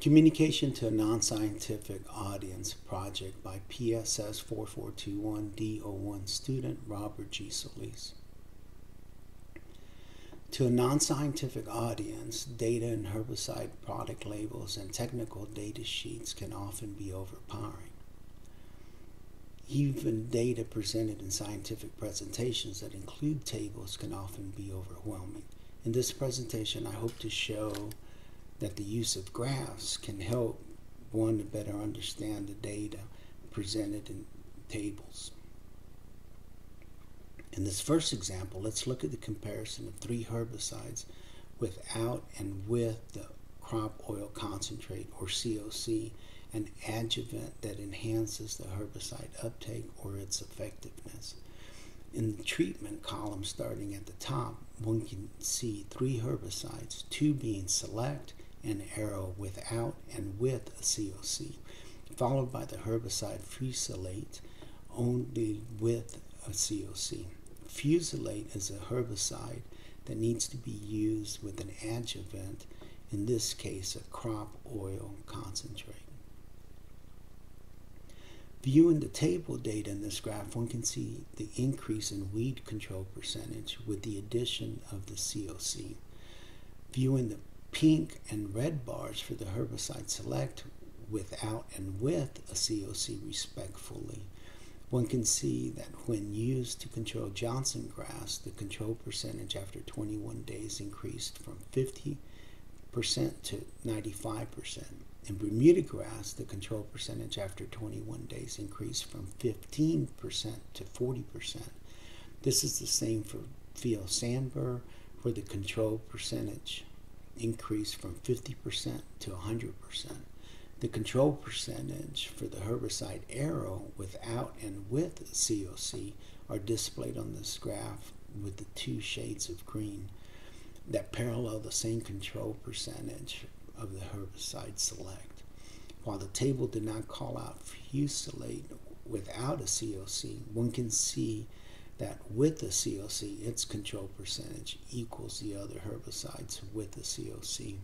Communication to a Non-Scientific Audience project by PSS4421-D01 student Robert G. Soliz. To a non-scientific audience, data and herbicide product labels and technical data sheets can often be overpowering. Even data presented in scientific presentations that include tables can often be overwhelming. In this presentation, I hope to show that the use of graphs can help one to better understand the data presented in tables. In this first example, let's look at the comparison of 3 herbicides without and with the crop oil concentrate, or COC, an adjuvant that enhances the herbicide uptake or its effectiveness. In the treatment column starting at the top, one can see 3 herbicides, 2 being Select and Arrow without and with a COC, followed by the herbicide Fusilate only with a COC. Fusilate is a herbicide that needs to be used with an adjuvant, in this case a crop oil concentrate. Viewing the table data in this graph, one can see the increase in weed control percentage with the addition of the COC. Viewing the pink and red bars for the herbicide Select without and with a COC respectively, one can see that when used to control Johnson grass, the control percentage after 21 days increased from 50% to 95%. In Bermuda grass, the control percentage after 21 days increased from 15% to 40%. This is the same for field sandbur, where the control percentage increased from 50% to 100%. The control percentage for the herbicide Arrow without and with COC are displayed on this graph with the 2 shades of green that parallel the same control percentage of the herbicide Select. While the table did not call out Fusilate without a COC, one can see that with a COC, its control percentage equals the other herbicides with a COC.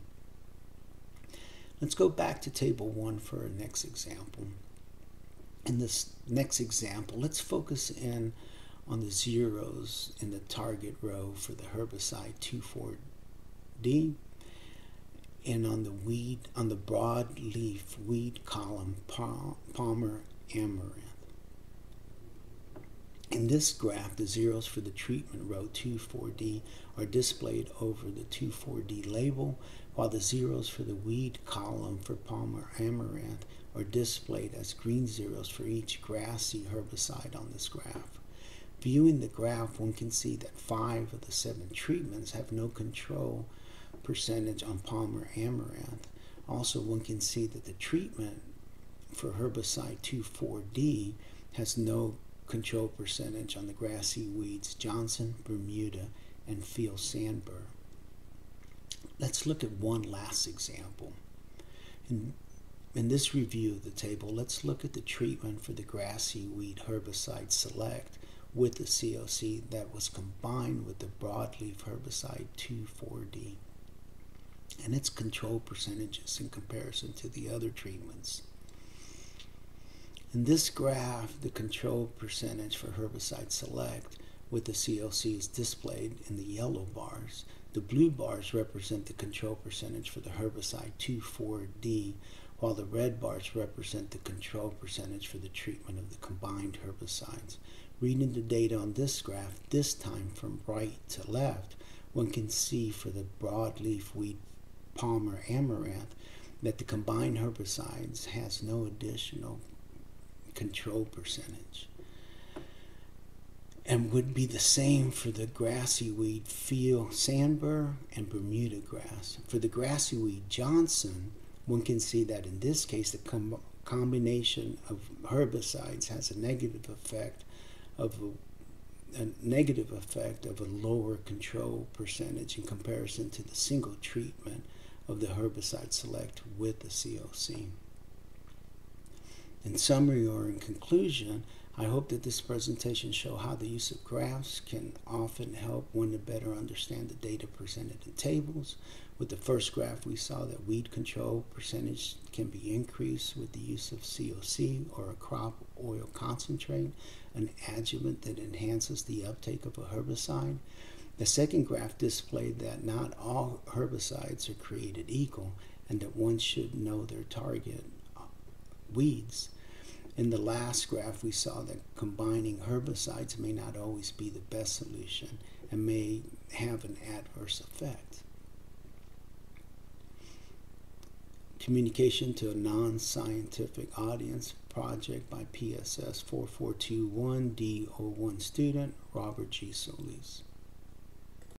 Let's go back to table 1 for our next example. In this next example, let's focus in on the zeros in the target row for the herbicide 2,4-D and on the broadleaf weed column Palmer Amaranth. In this graph, the zeros for the treatment row 2,4-D are displayed over the 2,4-D label, while the zeros for the weed column for Palmer Amaranth are displayed as green zeros for each grassy herbicide on this graph. Viewing the graph, one can see that 5 of the 7 treatments have no control percentage on Palmer Amaranth. Also, one can see that the treatment for herbicide 2,4-D has no control percentage on the grassy weeds Johnson, Bermuda, and field sandbur. Let's look at one last example. In this review of the table, let's look at the treatment for the grassy weed herbicide Select with the COC that was combined with the broadleaf herbicide 2,4-D and its control percentages in comparison to the other treatments. In this graph, the control percentage for herbicide Select with the COC is displayed in the yellow bars. The blue bars represent the control percentage for the herbicide 2,4-D, while the red bars represent the control percentage for the treatment of the combined herbicides. Reading the data on this graph, this time from right to left, one can see for the broadleaf weed Palmer Amaranth that the combined herbicides has no additional control percentage, and would be the same for the grassy weed field sandbur and Bermuda grass. For the grassy weed Johnson, one can see that in this case the combination of herbicides has a negative effect of a lower control percentage in comparison to the single treatment of the herbicide Select with the COC. In summary or in conclusion, I hope that this presentation shows how the use of graphs can often help one to better understand the data presented in tables. With the first graph, we saw that weed control percentage can be increased with the use of COC, or a crop oil concentrate, an adjuvant that enhances the uptake of a herbicide. The second graph displayed that not all herbicides are created equal and that one should know their target weeds. In the last graph, we saw that combining herbicides may not always be the best solution and may have an adverse effect. Communication to a non-scientific audience project by PSS4421-D01 student, Robert G. Soliz.